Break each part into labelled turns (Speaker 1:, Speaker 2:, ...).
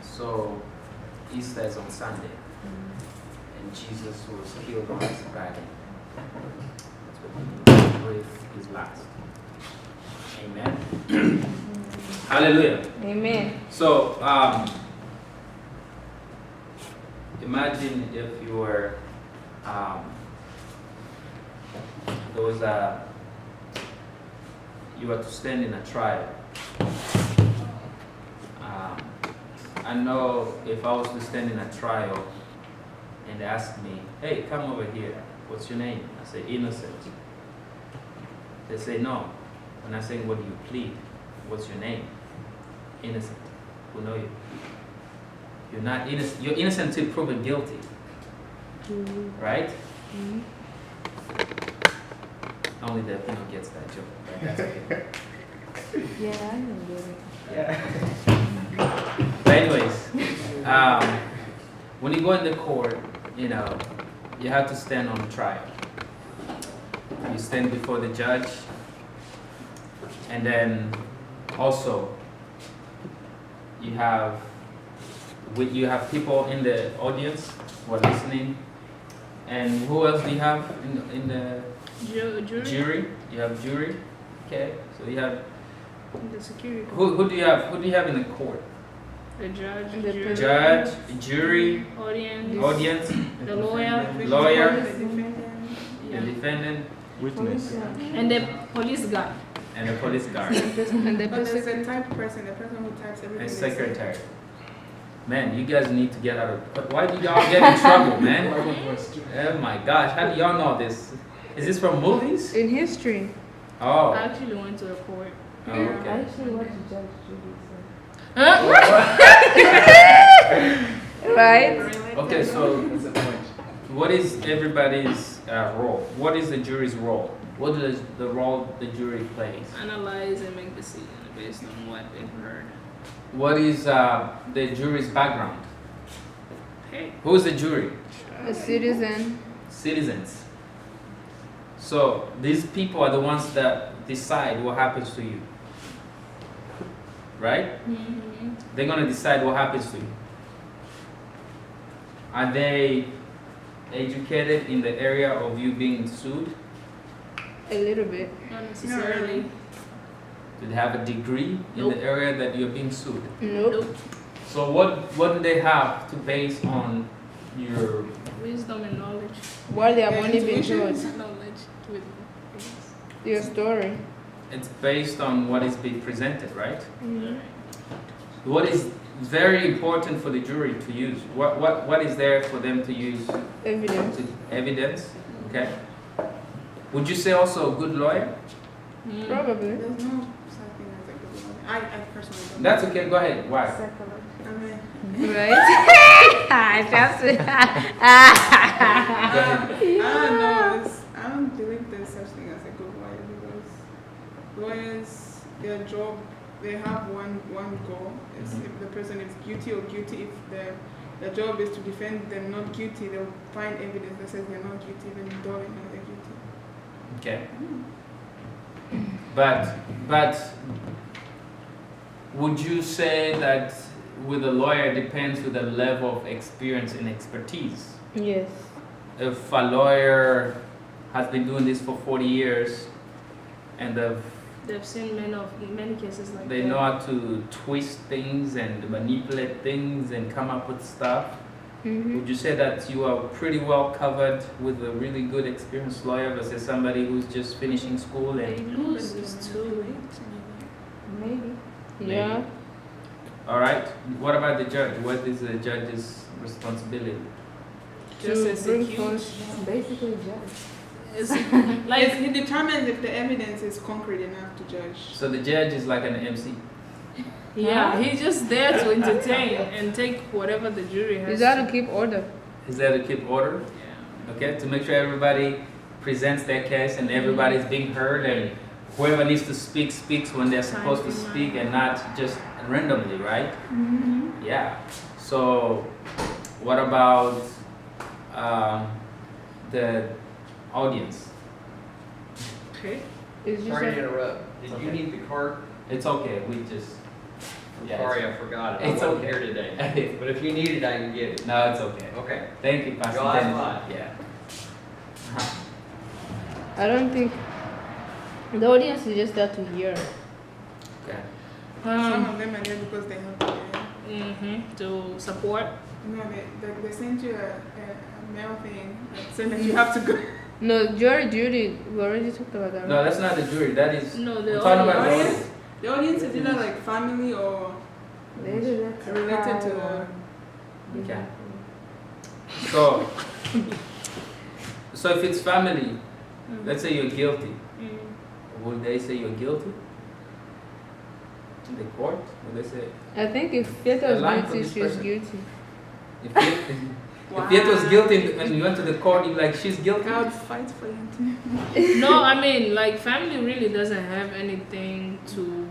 Speaker 1: So Easter is on Sunday, and Jesus was killed on his Friday. That's what he breathed his last. Amen. Hallelujah.
Speaker 2: Amen.
Speaker 1: So imagine if you were you were to stand in a trial. I know if I was to stand in a trial and they ask me, hey, come over here, what's your name? I say, Innocent. They say, no. When I say, what do you plead? What's your name? Innocent. Who know you? You're not innocent. You're innocent until proven guilty. Right? Only the Filipino gets that joke. But that's okay.
Speaker 2: Yeah, I know it.
Speaker 1: Yeah. But anyways, when you go in the court, you know, you have to stand on trial. You stand before the judge, and then also you have people in the audience who are listening, and who else do you have in the jury? You have jury. Okay, so you have
Speaker 3: The security.
Speaker 1: who do you have? Who do you have in the court?
Speaker 3: The judge.
Speaker 2: The
Speaker 3: jury,
Speaker 1: Judge, jury,
Speaker 3: audience.
Speaker 1: the
Speaker 3: lawyer.
Speaker 1: lawyer,
Speaker 4: The defendant.
Speaker 1: the defendant,
Speaker 5: Witness.
Speaker 3: And the police guard.
Speaker 1: and the police guard,
Speaker 2: And the
Speaker 4: But there's
Speaker 2: person.
Speaker 4: a type person, the person who types everything.
Speaker 1: and
Speaker 4: they say.
Speaker 1: secretary. Man, you guys need to get out of. But why do y'all get in trouble, man? Oh my gosh, how do y'all know this? Is this from movies?
Speaker 2: In history.
Speaker 1: Oh,
Speaker 3: I actually went to a court.
Speaker 1: oh
Speaker 2: I
Speaker 1: okay.
Speaker 2: actually watched Judge Judy.
Speaker 3: Huh?
Speaker 2: Right?
Speaker 1: Okay, so what is everybody's role? What is the jury's role? What is the role the jury plays?
Speaker 3: Analyze and make decisions based on what they've heard.
Speaker 1: What is the jury's background?
Speaker 3: Okay.
Speaker 1: Who's the jury?
Speaker 2: A citizen.
Speaker 1: Citizens. So these people are the ones that decide what happens to you. Right? They're going to decide what happens to you. Are they educated in the area of you being sued?
Speaker 2: A little bit.
Speaker 3: Not necessarily.
Speaker 1: Do they have a degree in
Speaker 3: Nope.
Speaker 1: the area that you're being sued?
Speaker 2: Nope.
Speaker 1: So what do they have to base on your
Speaker 3: Wisdom and knowledge.
Speaker 2: What they have only been
Speaker 4: Intuition?
Speaker 2: told.
Speaker 3: Knowledge with
Speaker 2: Your story.
Speaker 1: it's based on what is being presented, right?
Speaker 2: Mhm.
Speaker 1: What is very important for the jury to use? What is there for them to use?
Speaker 2: Evidence.
Speaker 1: Evidence, okay? Would you say also a good lawyer?
Speaker 2: Probably.
Speaker 4: There's no such thing as a good one. I personally don't.
Speaker 1: That's okay, go ahead. Why?
Speaker 4: I mean,
Speaker 2: Right? I just.
Speaker 1: Go ahead.
Speaker 4: I don't know. I don't believe there's such thing as a good lawyer because lawyers, their job, they have one goal. Is if the person is guilty or guilty. If the job is to defend them not guilty, they'll find evidence that says they're not guilty, even though they know they're guilty.
Speaker 1: Okay. But would you say that with a lawyer it depends with the level of experience and expertise?
Speaker 2: Yes.
Speaker 1: If a lawyer has been doing this for 40 years and
Speaker 3: They've seen many cases like
Speaker 1: they
Speaker 3: that.
Speaker 1: know how to twist things and manipulate things and come up with stuff,
Speaker 2: Mm-hmm.
Speaker 1: would you say that you are pretty well covered with a really good experienced lawyer versus somebody who's just finishing school
Speaker 3: They
Speaker 1: and
Speaker 3: lose is too.
Speaker 2: Maybe.
Speaker 1: Maybe.
Speaker 2: Yeah.
Speaker 1: all right? What about the judge? What is the judge's responsibility?
Speaker 3: Just
Speaker 2: To bring
Speaker 3: execute.
Speaker 2: forth. Basically, judge.
Speaker 3: It's
Speaker 4: Like
Speaker 3: like
Speaker 4: he determines if the evidence is concrete enough to judge.
Speaker 1: So the judge is like an MC.
Speaker 3: yeah, he's just there to entertain and take whatever the jury has.
Speaker 2: You gotta keep order.
Speaker 1: He's there to keep order,
Speaker 3: Yeah.
Speaker 1: okay? To make sure everybody presents their case and everybody's being heard and whoever needs to speak speaks when they're supposed to speak and not just randomly, right? Yeah. So what about the audience?
Speaker 3: Okay.
Speaker 2: It's just
Speaker 6: Sorry to
Speaker 2: like,
Speaker 6: interrupt. Did you need the cart?
Speaker 1: It's okay, we just
Speaker 5: I'm
Speaker 1: Yeah,
Speaker 5: sorry, I forgot it. I
Speaker 1: it's
Speaker 5: wasn't
Speaker 1: okay.
Speaker 5: here today. But if you need it, I can get it.
Speaker 1: No, it's okay.
Speaker 5: Okay.
Speaker 1: Thank you, Pastor
Speaker 5: Go ahead,
Speaker 1: Dennis.
Speaker 5: fine.
Speaker 1: Yeah.
Speaker 2: I don't think the audience is just there to hear.
Speaker 1: Okay.
Speaker 4: Some of them are there because they have to.
Speaker 3: To support.
Speaker 4: No, they sent you a mail thing saying that you have to go.
Speaker 2: No, jury duty. We already talked about that.
Speaker 1: No, that's not the jury. That is.
Speaker 3: No,
Speaker 1: I'm
Speaker 3: the
Speaker 1: talking about the
Speaker 3: audience.
Speaker 1: audience.
Speaker 4: The audience is either like family or
Speaker 2: Maybe that's
Speaker 4: related to the.
Speaker 1: Okay. So, so if it's family, let's say you're guilty, will they say you're guilty? In the court, will they say
Speaker 2: I think if Fieta
Speaker 1: The line
Speaker 2: was
Speaker 1: for
Speaker 2: guilty,
Speaker 1: this
Speaker 2: she was
Speaker 1: person.
Speaker 2: guilty.
Speaker 1: if Fiat was guilty and you went to the court, you're like she's guilty?
Speaker 4: I would fight for you.
Speaker 3: No, I mean, like, family really doesn't have anything to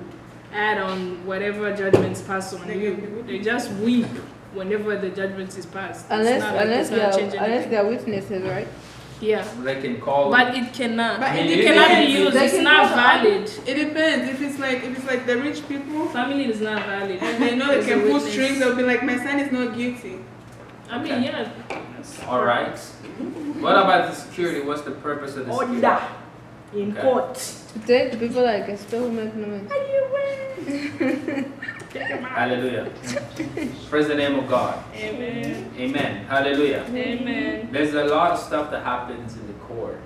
Speaker 3: add on whatever judgments pass on
Speaker 4: They
Speaker 3: you.
Speaker 4: get-
Speaker 3: They just weep whenever the judgment is passed.
Speaker 2: Unless
Speaker 3: it's not like
Speaker 2: unless
Speaker 3: it's gonna
Speaker 2: they
Speaker 3: change
Speaker 2: are
Speaker 3: anything.
Speaker 2: witnesses, right?
Speaker 3: Yeah,
Speaker 1: They can call.
Speaker 3: but it cannot.
Speaker 4: But
Speaker 1: it
Speaker 3: it cannot
Speaker 1: depends.
Speaker 3: be used.
Speaker 4: They
Speaker 3: It's
Speaker 4: can
Speaker 3: not
Speaker 4: call
Speaker 3: valid.
Speaker 4: It depends. If it's like the rich people
Speaker 3: Family is not valid.
Speaker 4: and they know they
Speaker 3: As a
Speaker 4: can pull
Speaker 3: witness.
Speaker 4: strings, they'll be like, my son is not guilty.
Speaker 3: I mean,
Speaker 1: Okay.
Speaker 3: yeah. that's-
Speaker 1: All right. What about the security? What's the purpose of the security?
Speaker 6: Order in
Speaker 1: Okay.
Speaker 6: court.
Speaker 2: To take people like a still make noise.
Speaker 1: Hallelujah. Praise the name of God.
Speaker 3: Amen.
Speaker 1: Amen. Hallelujah.
Speaker 3: Amen.
Speaker 1: There's a lot of stuff that happens in the court.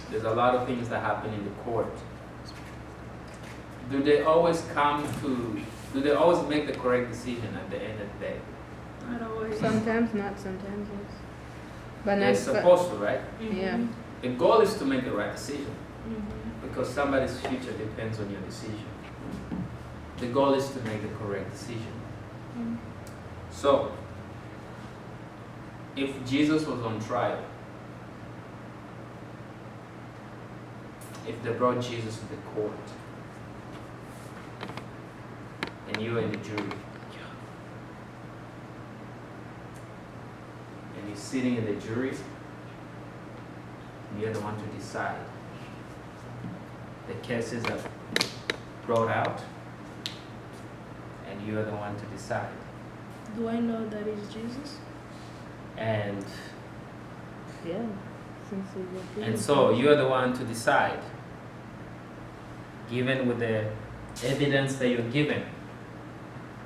Speaker 1: There's a lot of things that happen in the court. Do they always make the correct decision at the end of the day?
Speaker 3: Not always.
Speaker 2: Sometimes not, sometimes yes. But
Speaker 1: They're
Speaker 2: not.
Speaker 1: supposed to, right?
Speaker 2: Yeah.
Speaker 1: The goal is to make the right decision
Speaker 3: Mhm.
Speaker 1: because somebody's future depends on your decision. The goal is to make the correct decision.
Speaker 3: Mhm.
Speaker 1: So, if Jesus was on trial, if they brought Jesus to the court, and you are in the jury, and you're sitting in the jury, and you're the one to decide. The cases are brought out, and you are the one to decide.
Speaker 3: Do I know that is Jesus?
Speaker 1: And
Speaker 2: Yeah. Since we were
Speaker 1: And
Speaker 2: here.
Speaker 1: so you are the one to decide, given with the evidence that you're given.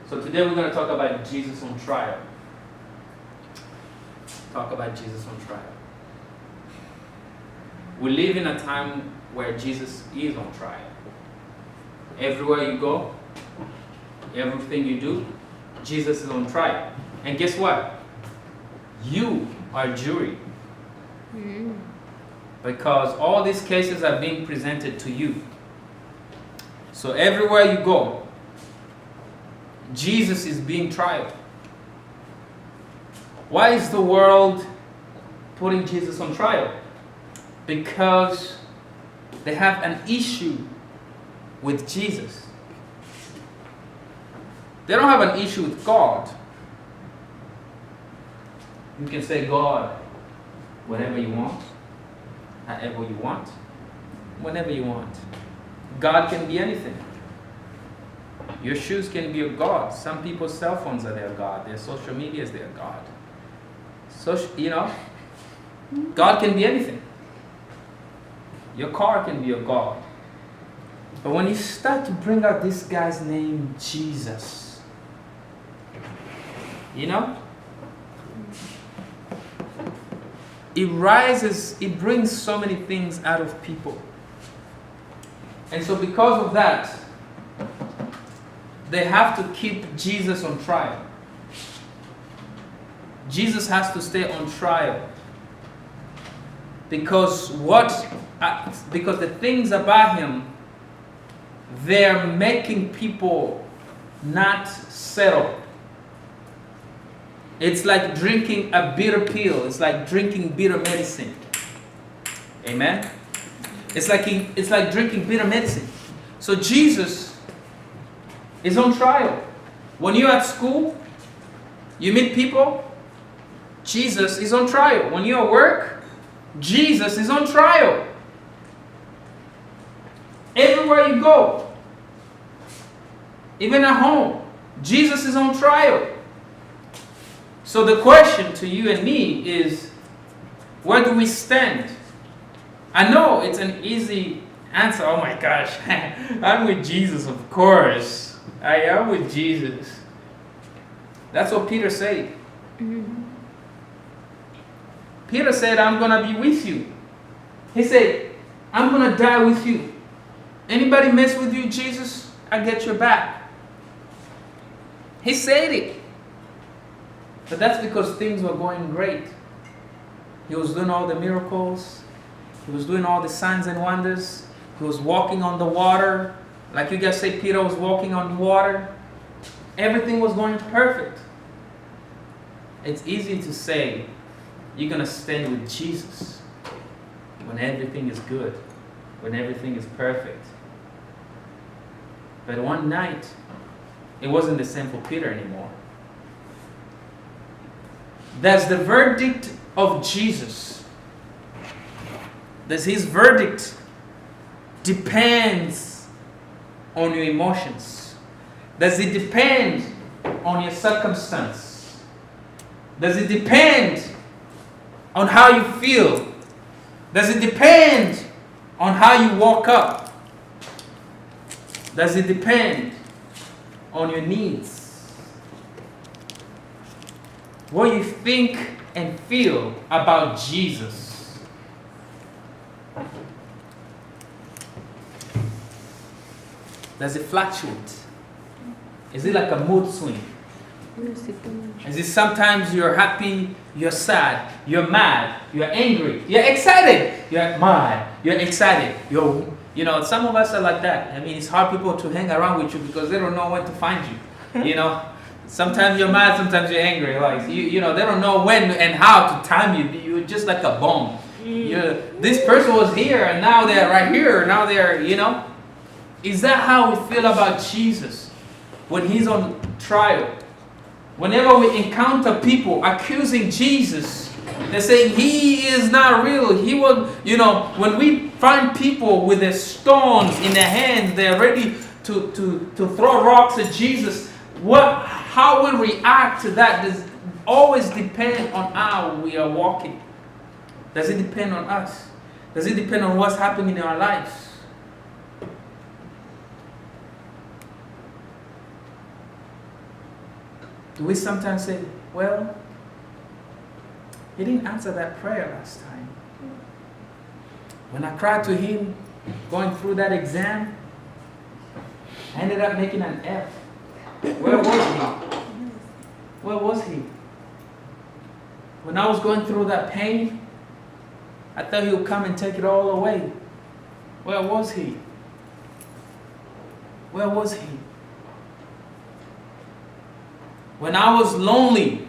Speaker 1: So today we're going to talk about Jesus on trial. Talk about Jesus on trial. We live in a time where Jesus is on trial. Everywhere you go, everything you do, Jesus is on trial. And guess what? You are jury.
Speaker 2: Mm.
Speaker 1: Because all these cases are being presented to you. So everywhere you go, Jesus is being tried. Why is the world putting Jesus on trial? Because they have an issue with Jesus. They don't have an issue with God. You can say, God, whatever you want, however you want, whenever you want. God can be anything. Your shoes can be a God. Some people's cell phones are their God. Their social media is their God. God can be anything. Your car can be a God. But when you start to bring out this guy's name, Jesus, it brings so many things out of people. And so because of that, they have to keep Jesus on trial. Jesus has to stay on trial. Because the things about him, they're making people not settle. It's like drinking a bitter pill. It's like drinking bitter medicine. Amen? It's like drinking bitter medicine. So Jesus is on trial. When you're at school, you meet people, Jesus is on trial. When you're at work, Jesus is on trial. Everywhere you go, Even at home, Jesus is on trial. So the question to you and me is, where do we stand? I know it's an easy answer. Oh my gosh, I'm with Jesus, of course. I am with Jesus. That's what Peter said. Peter said, I'm going to be with you. He said, I'm going to die with you. Anybody mess with you, Jesus, I get your back. He said it. But that's because things were going great. He was doing all the miracles. He was doing all the signs and wonders. He was walking on the water. Like you guys say, Peter was walking on water. Everything was going perfect. It's easy to say you're going to stand with Jesus when everything is good, when everything is perfect. But one night, it wasn't the same for Peter anymore. That's the verdict of Jesus. That his verdict depends on your emotions. Does it depend on your circumstance? Does it depend on how you feel? Does it depend on how you walk up? Does it depend on your needs? What you think and feel about Jesus. Does it fluctuate? Is it like a mood swing? Is it sometimes you're happy, you're sad, you're mad, you're angry, you're excited, you're mad, you're excited, you know, some of us are like that. I mean, it's hard people to hang around with you because they don't know when to find you. You know, sometimes you're mad, sometimes you're angry. Like you know, they don't know when and how to time you. You're just like a bomb. This person was here and now they're right here. Now they're, you know. Is that how we feel about Jesus when he's on trial? Whenever we encounter people accusing Jesus, they're saying he is not real. He was, you know, when we find people with their stones in their hands, they're ready to throw rocks at Jesus. How we react to that does always depend on how we are walking. Does it depend on us? Does it depend on what's happening in our lives? Do we sometimes say, well, he didn't answer that prayer last time. When I cried to him, going through that exam, I ended up making an F. Where was he? Where was he? When I was going through that pain, I thought he would come and take it all away. Where was he? Where was he? When I was lonely,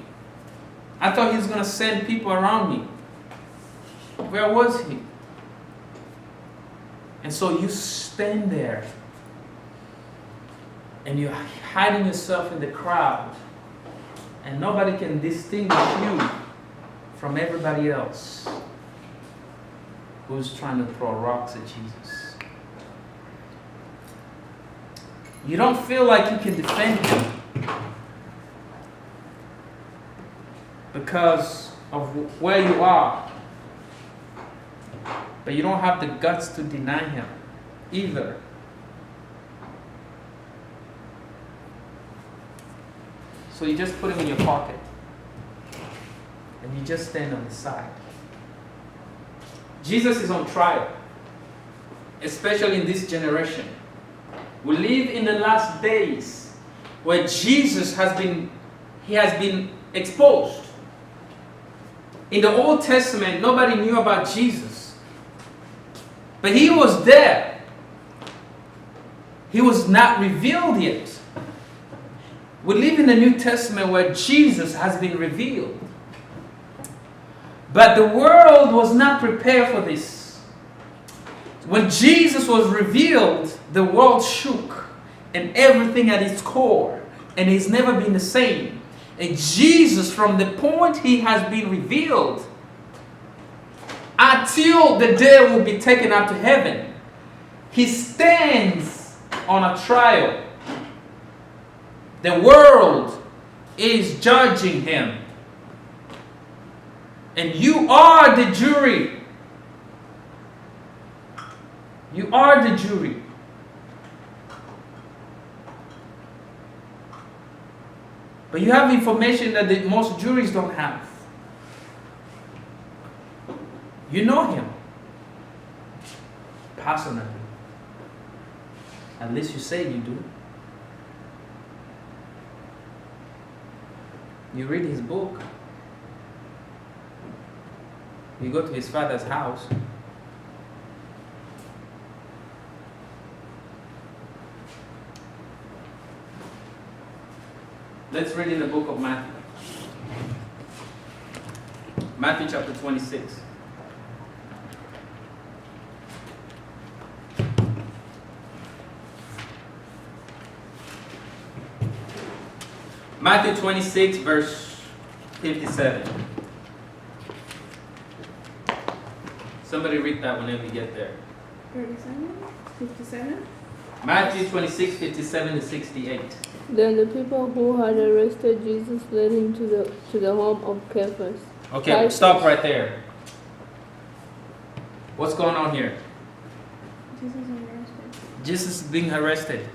Speaker 1: I thought he was going to send people around me. Where was he? And so you stand there and you're hiding yourself in the crowd and nobody can distinguish you from everybody else who's trying to throw rocks at Jesus. You don't feel like you can defend him because of where you are. But you don't have the guts to deny him either. So you just put him in your pocket and you just stand on the side. Jesus is on trial, especially in this generation. We live in the last days where Jesus has been exposed. In the Old Testament, nobody knew about Jesus. But he was there. He was not revealed yet. We live in the New Testament where Jesus has been revealed. But the world was not prepared for this. When Jesus was revealed, the world shook and everything at its core. And it's never been the same. And Jesus, from the point he has been revealed, until the day will be taken up to heaven, he stands on a trial. The world is judging him. And you are the jury. You are the jury. But you have information that most juries don't have. You know him personally. At least you say you do. You read his book. You go to his father's house. Let's read in the book of Matthew. Matthew chapter 26. Matthew 26, verse 57. Somebody read that whenever you get there.
Speaker 4: 37? 57?
Speaker 1: Matthew 26, 57 to 68.
Speaker 2: Then the people who had arrested Jesus led him to the home of Caiaphas.
Speaker 1: Okay,
Speaker 2: Caiaphas.
Speaker 1: stop right there. What's going on here?
Speaker 4: Jesus is arrested.
Speaker 1: Jesus is being arrested.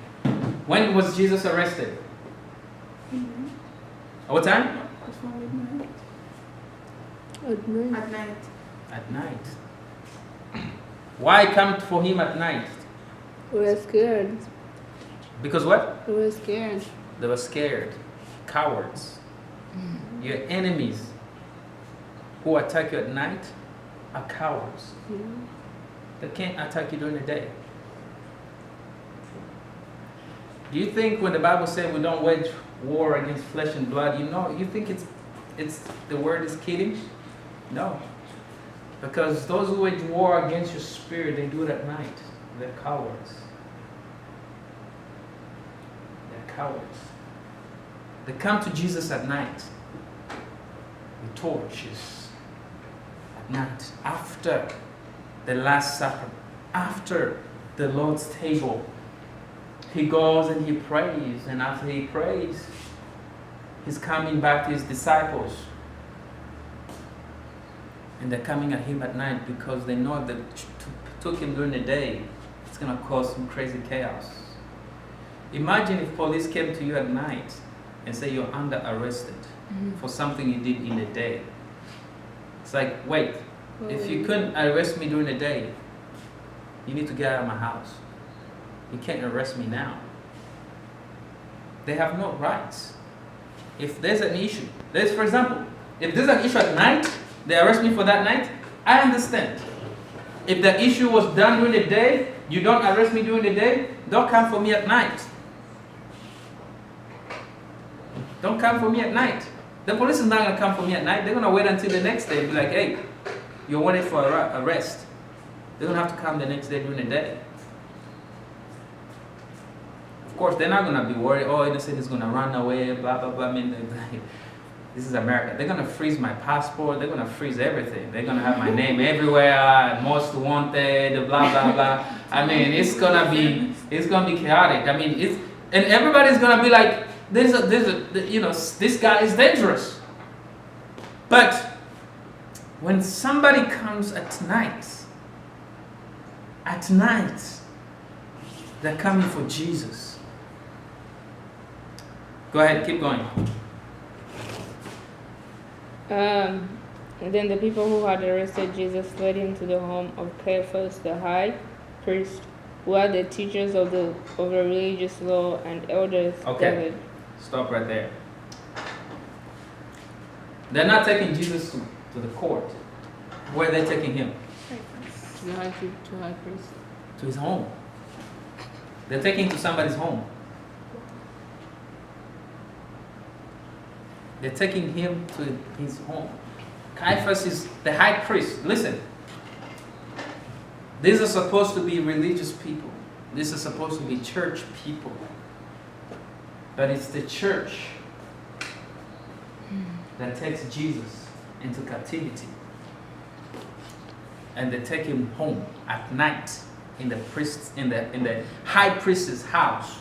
Speaker 1: When was Jesus arrested?
Speaker 4: Mhm.
Speaker 1: What time?
Speaker 4: Before midnight.
Speaker 2: At night.
Speaker 4: At night.
Speaker 1: At night. Why come for him at night?
Speaker 2: We were scared.
Speaker 1: Because what?
Speaker 2: We were scared.
Speaker 1: They were scared. Cowards. Your enemies who attack you at night are cowards. They can't attack you during the day. Do you think when the Bible said we don't wage war against flesh and blood, you think it's the word is kidding? No. Because those who wage war against your spirit, they do it at night. They're cowards. They're cowards. They come to Jesus at night with torches. At night, after the Last Supper, after the Lord's table, he goes and he prays, and after he prays, he's coming back to his disciples. And they're coming at him at night because they know that took him during the day, it's going to cause some crazy chaos. Imagine if police came to you at night and say you're under arrested for something you did in the day. It's like, wait, if you couldn't arrest me during the day, you need to get out of my house. You can't arrest me now. They have no rights. If there's an issue, for example, if there's an issue at night, they arrest me for that night, I understand. If the issue was done during the day, you don't arrest me during the day, don't come for me at night. Don't come for me at night. The police is not going to come for me at night. They're going to wait until the next day and be like, hey, you're wanted for arrest. They don't have to come the next day during the day. Of course, they're not going to be worried, oh, innocent is going to run away, blah, blah, blah. I mean, this is America. They're going to freeze my passport. They're going to freeze everything. They're going to have my name everywhere, most wanted, blah, blah, blah. I mean, it's going to be chaotic. I mean, and everybody's going to be like, this guy is dangerous. But when somebody comes at night, they're coming for Jesus. Go ahead, keep going.
Speaker 2: And then the people who had arrested Jesus led him to the home of Caiaphas, the high priest, who are the teachers of the religious law and elders gathered.
Speaker 1: Stop right there. They're not taking Jesus to the court. Where are they taking him?
Speaker 2: To the high priest.
Speaker 1: To his home. They're taking him to somebody's home. They're taking him to his home. Caiaphas is the high priest. Listen. These are supposed to be religious people. This is supposed to be church people. But it's the church that takes Jesus into captivity. And they take him home at night in the high priest's house.